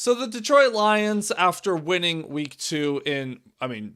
So the Detroit Lions, after winning week 2 in,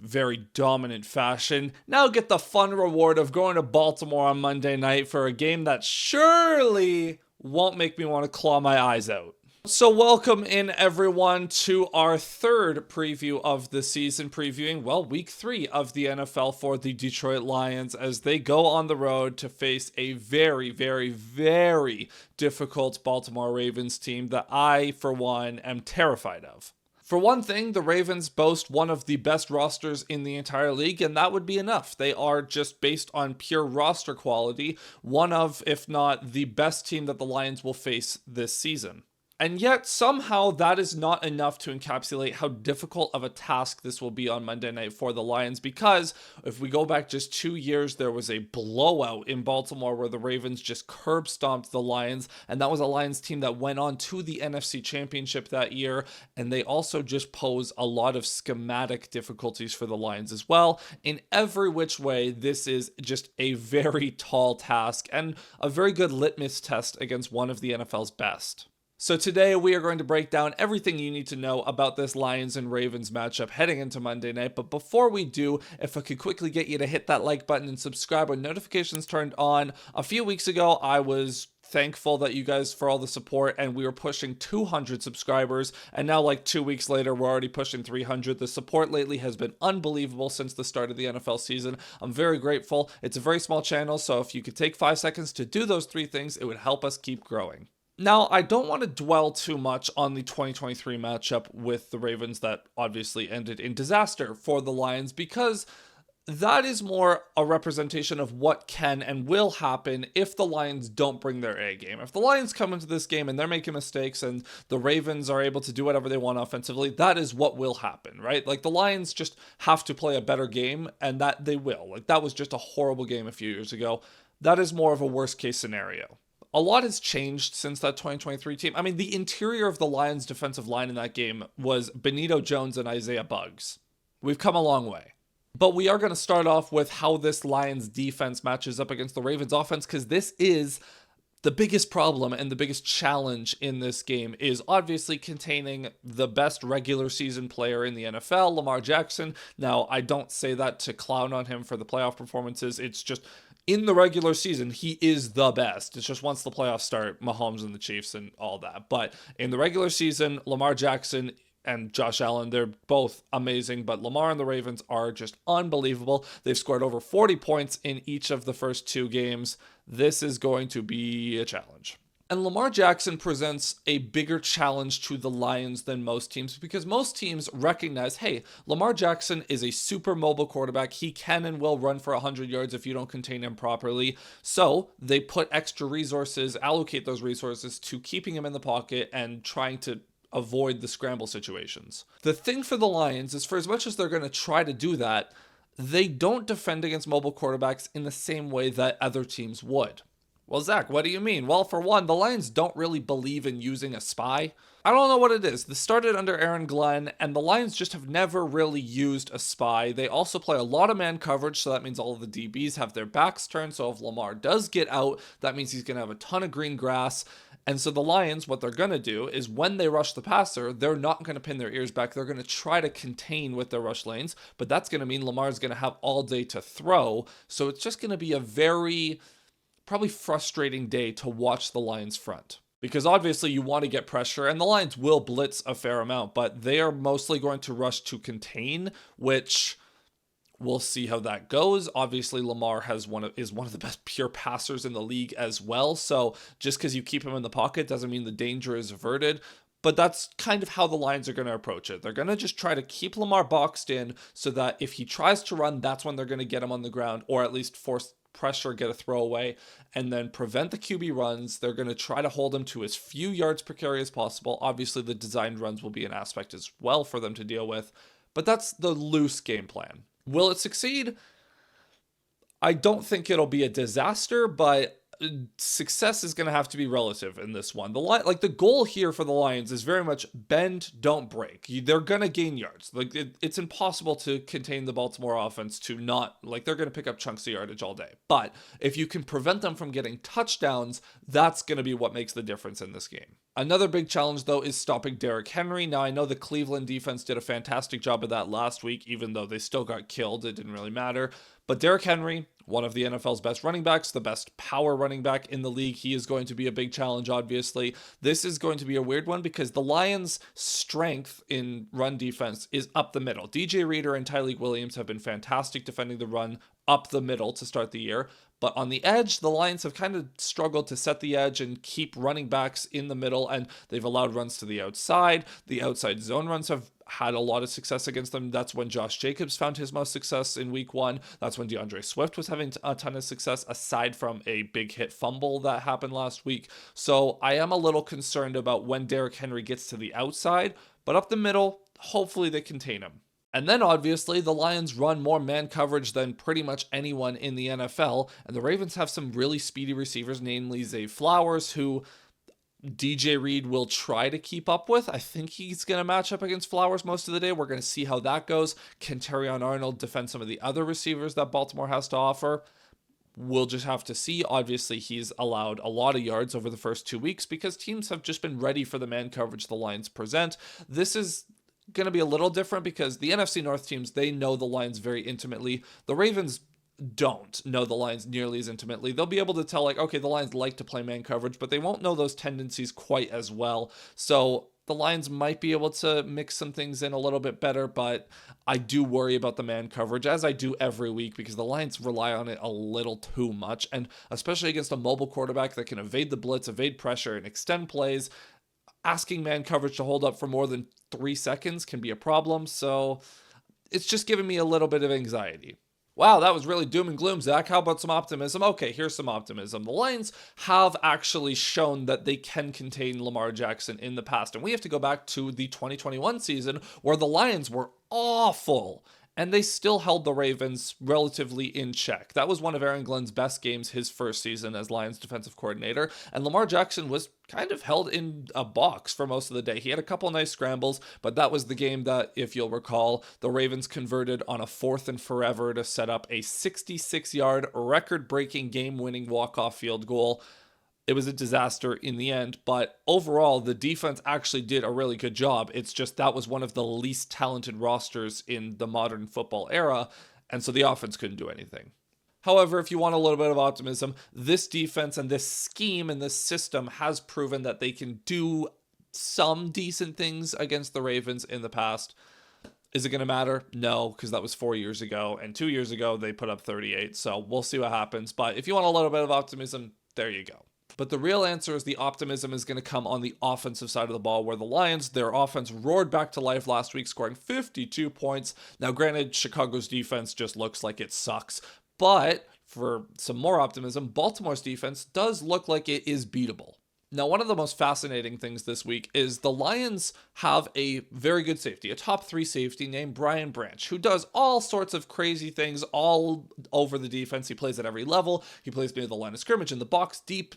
very dominant fashion, now get the fun reward of going to Baltimore on Monday night for a game that surely won't make me want to claw my eyes out. So welcome in everyone to our third preview of the season, previewing, week 3 of the NFL for the Detroit Lions as they go on the road to face a very, very, very difficult Baltimore Ravens team that I, for one, am terrified of. For one thing, the Ravens boast one of the best rosters in the entire league, and that would be enough. They are, just based on pure roster quality, one of, if not the best team that the Lions will face this season. And yet, somehow, that is not enough to encapsulate how difficult of a task this will be on Monday night for the Lions, because if we go back just 2 years, there was a blowout in Baltimore where the Ravens just curb stomped the Lions, and that was a Lions team that went on to the NFC Championship that year, and they also just pose a lot of schematic difficulties for the Lions as well. In every which way, this is just a very tall task and a very good litmus test against one of the NFL's best. So today we are going to break down everything you need to know about this Lions and Ravens matchup heading into Monday night. But before we do, if I could quickly get you to hit that like button and subscribe with notifications turned on. A few weeks ago, I was thankful that you guys for all the support, and we were pushing 200 subscribers, and now 2 weeks later we're already pushing 300. The support lately has been unbelievable since the start of the NFL season. I'm very grateful. It's a very small channel, so if you could take 5 seconds to do those 3 things, it would help us keep growing. Now, I don't want to dwell too much on the 2023 matchup with the Ravens that obviously ended in disaster for the Lions, because that is more a representation of what can and will happen if the Lions don't bring their A game. If the Lions come into this game and they're making mistakes and the Ravens are able to do whatever they want offensively, that is what will happen, right? The Lions just have to play a better game, and that they will. That was just a horrible game a few years ago. That is more of a worst case scenario. A lot has changed since that 2023 team. The interior of the Lions' defensive line in that game was Benito Jones and Isaiah Buggs. We've come a long way. But we are going to start off with how this Lions defense matches up against the Ravens offense, because this is the biggest problem and the biggest challenge in this game is obviously containing the best regular season player in the NFL, Lamar Jackson. Now, I don't say that to clown on him for the playoff performances. It's just in the regular season, he is the best. It's just once the playoffs start, Mahomes and the Chiefs and all that. But in the regular season, Lamar Jackson and Josh Allen, they're both amazing, but Lamar and the Ravens are just unbelievable. They've scored over 40 points in each of the first 2 games. This is going to be a challenge. And Lamar Jackson presents a bigger challenge to the Lions than most teams, because most teams recognize, hey, Lamar Jackson is a super mobile quarterback. He can and will run for 100 yards if you don't contain him properly. So they put extra resources, allocate those resources to keeping him in the pocket and trying to avoid the scramble situations. The thing for the Lions is, for as much as they're going to try to do that, they don't defend against mobile quarterbacks in the same way that other teams would. Well, Zach, what do you mean? Well, for one, the Lions don't really believe in using a spy. I don't know what it is. This started under Aaron Glenn, and the Lions just have never really used a spy. They also play a lot of man coverage, so that means all of the DBs have their backs turned, so if Lamar does get out, that means he's going to have a ton of green grass. And so the Lions, what they're going to do is when they rush the passer, they're not going to pin their ears back. They're going to try to contain with their rush lanes, but that's going to mean Lamar's going to have all day to throw, so it's just going to be a very probably frustrating day to watch the Lions front, because obviously you want to get pressure and the Lions will blitz a fair amount, but they are mostly going to rush to contain, which we'll see how that goes. Obviously Lamar is one of the best pure passers in the league as well, so just because you keep him in the pocket doesn't mean the danger is averted. But that's kind of how the Lions are going to approach it. They're going to just try to keep Lamar boxed in so that if he tries to run, that's when they're going to get him on the ground, or at least force pressure, get a throwaway, and then prevent the QB runs. They're going to try to hold him to as few yards per carry as possible. Obviously, the designed runs will be an aspect as well for them to deal with, but that's the loose game plan. Will it succeed? I don't think it'll be a disaster, but success is going to have to be relative in this one. The goal here for the Lions is very much bend, don't break. They're going to gain yards. It's impossible to contain the Baltimore offense to not, they're going to pick up chunks of yardage all day. But if you can prevent them from getting touchdowns, that's going to be what makes the difference in this game. Another big challenge, though, is stopping Derrick Henry. Now, I know the Cleveland defense did a fantastic job of that last week, even though they still got killed. It didn't really matter. But Derrick Henry, one of the NFL's best running backs, the best power running back in the league, he is going to be a big challenge, obviously. This is going to be a weird one because the Lions' strength in run defense is up the middle. DJ Reader and Tyleik Williams have been fantastic defending the run up the middle to start the year. But on the edge, the Lions have kind of struggled to set the edge and keep running backs in the middle, and they've allowed runs to the outside. The outside zone runs have had a lot of success against them. That's when Josh Jacobs found his most success in week 1. That's when DeAndre Swift was having a ton of success, aside from a big hit fumble that happened last week. So I am a little concerned about when Derrick Henry gets to the outside, but up the middle, hopefully they contain him. And then obviously the Lions run more man coverage than pretty much anyone in the NFL, and the Ravens have some really speedy receivers, namely Zay Flowers, who DJ Reed will try to keep up with. I think he's going to match up against Flowers most of the day. We're going to see how that goes. Can Terrion Arnold defend some of the other receivers that Baltimore has to offer? We'll just have to see. Obviously, he's allowed a lot of yards over the first 2 weeks because teams have just been ready for the man coverage the Lions present. This is going to be a little different because the NFC North teams, they know the Lions very intimately. The Ravens don't know the Lions nearly as intimately. They'll be able to tell, like, okay, the Lions like to play man coverage, but they won't know those tendencies quite as well. So the Lions might be able to mix some things in a little bit better, but I do worry about the man coverage, as I do every week, because the Lions rely on it a little too much, and especially against a mobile quarterback that can evade the blitz, evade pressure, and extend plays. Asking man coverage to hold up for more than 3 seconds can be a problem, so it's just giving me a little bit of anxiety. Wow, that was really doom and gloom, Zach. How about some optimism? Okay, here's some optimism. The Lions have actually shown that they can contain Lamar Jackson in the past, and we have to go back to the 2021 season where the Lions were awful, and they still held the Ravens relatively in check. That was one of Aaron Glenn's best games his first season as Lions defensive coordinator, and Lamar Jackson was kind of held in a box for most of the day. He had a couple nice scrambles, but that was the game that, if you'll recall, the Ravens converted on a 4th and forever to set up a 66-yard, record-breaking, game-winning walk-off field goal. It was a disaster in the end, but overall, the defense actually did a really good job. It's just that was one of the least talented rosters in the modern football era, and so the offense couldn't do anything. However, if you want a little bit of optimism, this defense and this scheme and this system has proven that they can do some decent things against the Ravens in the past. Is it going to matter? No, because that was 4 years ago, and 2 years ago they put up 38, so we'll see what happens. But if you want a little bit of optimism, there you go. But the real answer is the optimism is going to come on the offensive side of the ball, where the Lions, their offense roared back to life last week, scoring 52 points. Now, granted, Chicago's defense just looks like it sucks, but for some more optimism, Baltimore's defense does look like it is beatable. Now, one of the most fascinating things this week is the Lions have a very good safety, a top 3 safety named Brian Branch, who does all sorts of crazy things all over the defense. He plays at every level. He plays near the line of scrimmage, in the box, deep,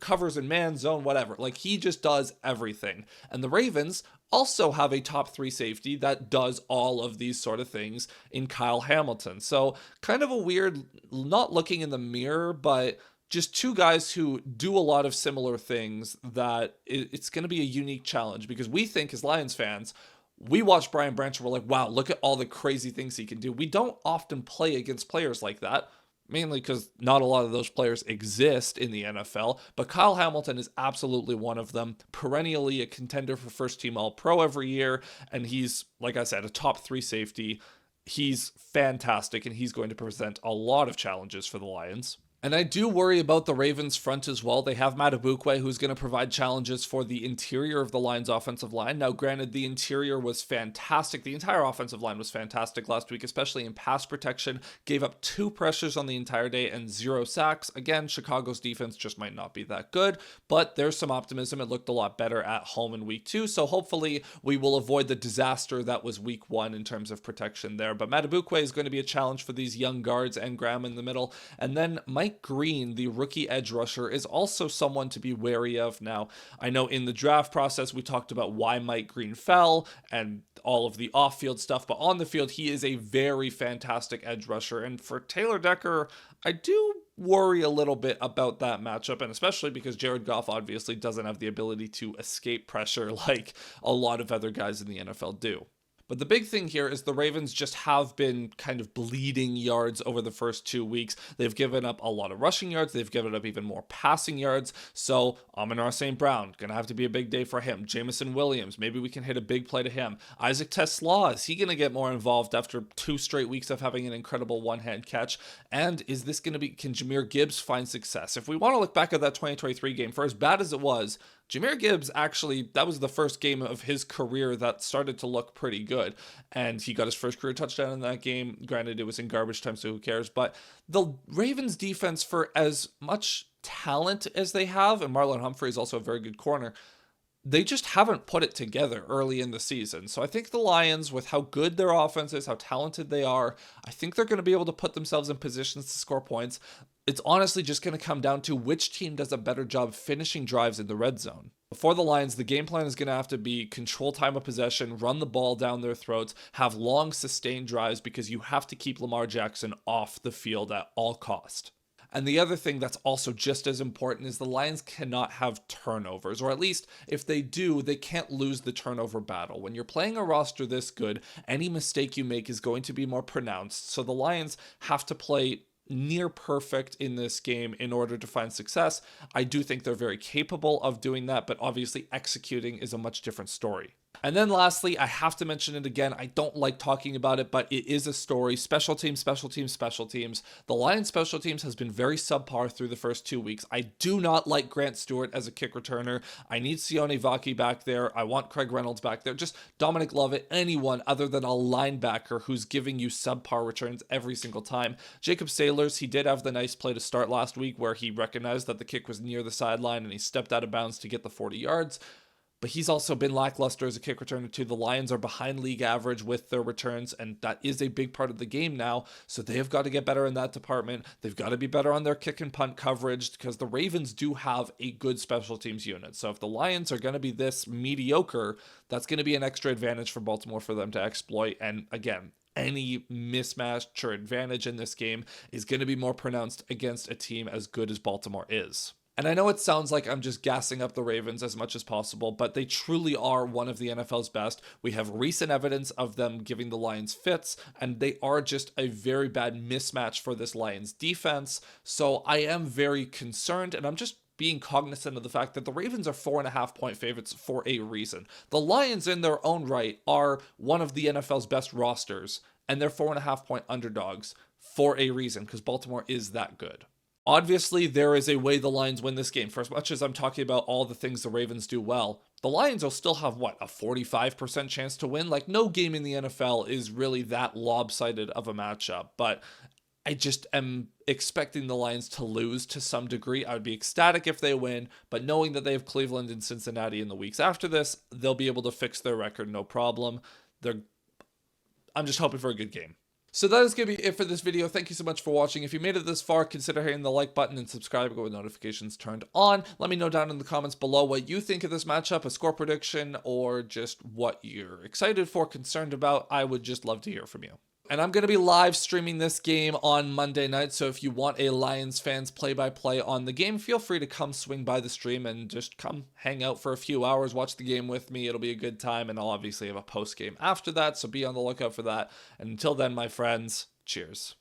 covers in man, zone, whatever. Like, he just does everything. And the Ravens also have a top 3 safety that does all of these sort of things in Kyle Hamilton. So kind of a weird, not looking in the mirror, but just 2 guys who do a lot of similar things that it's going to be a unique challenge, because we think as Lions fans, we watch Brian Branch and we're like, wow, look at all the crazy things he can do. We don't often play against players like that, mainly because not a lot of those players exist in the NFL, but Kyle Hamilton is absolutely one of them, perennially a contender for first team All-Pro every year, and he's, like I said, a top 3 safety. He's fantastic, and he's going to present a lot of challenges for the Lions. And I do worry about the Ravens front as well. They have Madubuike, who's going to provide challenges for the interior of the Lions offensive line. Now, granted, the interior was fantastic. The entire offensive line was fantastic last week, especially in pass protection. Gave up 2 pressures on the entire day and 0 sacks. Again, Chicago's defense just might not be that good, but there's some optimism. It looked a lot better at home in week 2, so hopefully we will avoid the disaster that was week 1 in terms of protection there. But Madubuike is going to be a challenge for these young guards and Graham in the middle. And then Mike Green, the rookie edge rusher, is also someone to be wary of. Now, I know in the draft process we talked about why Mike Green fell and all of the off-field stuff, but on the field he is a very fantastic edge rusher. And for Taylor Decker, I do worry a little bit about that matchup, and especially because Jared Goff obviously doesn't have the ability to escape pressure like a lot of other guys in the NFL do. But the big thing here is the Ravens just have been kind of bleeding yards over the first 2 weeks. They've given up a lot of rushing yards. They've given up even more passing yards. So Amon-Ra St. Brown, going to have to be a big day for him. Jameson Williams, maybe we can hit a big play to him. Isaac TeSlaa, is he going to get more involved after 2 straight weeks of having an incredible one-hand catch? And is this going to be, can Jahmyr Gibbs find success? If we want to look back at that 2023 game, for as bad as it was, Jahmyr Gibbs actually, that was the first game of his career that started to look pretty good. And he got his first career touchdown in that game. Granted, it was in garbage time, so who cares? But the Ravens defense, for as much talent as they have, and Marlon Humphrey is also a very good corner, they just haven't put it together early in the season. So I think the Lions, with how good their offense is, how talented they are, I think they're going to be able to put themselves in positions to score points. It's honestly just going to come down to which team does a better job finishing drives in the red zone. For the Lions, the game plan is going to have to be control time of possession, run the ball down their throats, have long sustained drives, because you have to keep Lamar Jackson off the field at all cost. And the other thing that's also just as important is the Lions cannot have turnovers, or at least if they do, they can't lose the turnover battle. When you're playing a roster this good, any mistake you make is going to be more pronounced. So the Lions have to play near perfect in this game in order to find success. I do think they're very capable of doing that, but obviously executing is a much different story. And then lastly, I have to mention it again. I don't like talking about it, but it is a story. Special teams, special teams, special teams. The Lions special teams has been very subpar through the first 2 weeks. I do not like Grant Stewart as a kick returner. I need Sione Vaki back there. I want Craig Reynolds back there. Just Dominic Lovett, anyone other than a linebacker who's giving you subpar returns every single time. Jacob Sailors, he did have the nice play to start last week where he recognized that the kick was near the sideline and he stepped out of bounds to get the 40 yards. But he's also been lackluster as a kick returner too. The Lions are behind league average with their returns, and that is a big part of the game now. So they have got to get better in that department. They've got to be better on their kick and punt coverage, because the Ravens do have a good special teams unit. So if the Lions are going to be this mediocre, that's going to be an extra advantage for Baltimore for them to exploit. And again, any mismatch or advantage in this game is going to be more pronounced against a team as good as Baltimore is. And I know it sounds like I'm just gassing up the Ravens as much as possible, but they truly are one of the NFL's best. We have recent evidence of them giving the Lions fits, and they are just a very bad mismatch for this Lions defense. So I am very concerned, and I'm just being cognizant of the fact that the Ravens are 4.5-point favorites for a reason. The Lions in their own right are one of the NFL's best rosters, and they're 4.5-point underdogs for a reason, because Baltimore is that good. Obviously, there is a way the Lions win this game. For as much as I'm talking about all the things the Ravens do well, the Lions will still have, a 45% chance to win? Like, no game in the NFL is really that lopsided of a matchup, but I just am expecting the Lions to lose to some degree. I would be ecstatic if they win, but knowing that they have Cleveland and Cincinnati in the weeks after this, they'll be able to fix their record, no problem. I'm just hoping for a good game. So that is going to be it for this video. Thank you so much for watching. If you made it this far, consider hitting the like button and subscribe with notifications turned on. Let me know down in the comments below what you think of this matchup, a score prediction, or just what you're excited for, concerned about. I would just love to hear from you. And I'm going to be live streaming this game on Monday night, so if you want a Lions fans play-by-play on the game, feel free to come swing by the stream and just come hang out for a few hours, watch the game with me. It'll be a good time, and I'll obviously have a post-game after that, so be on the lookout for that. And until then, my friends, cheers.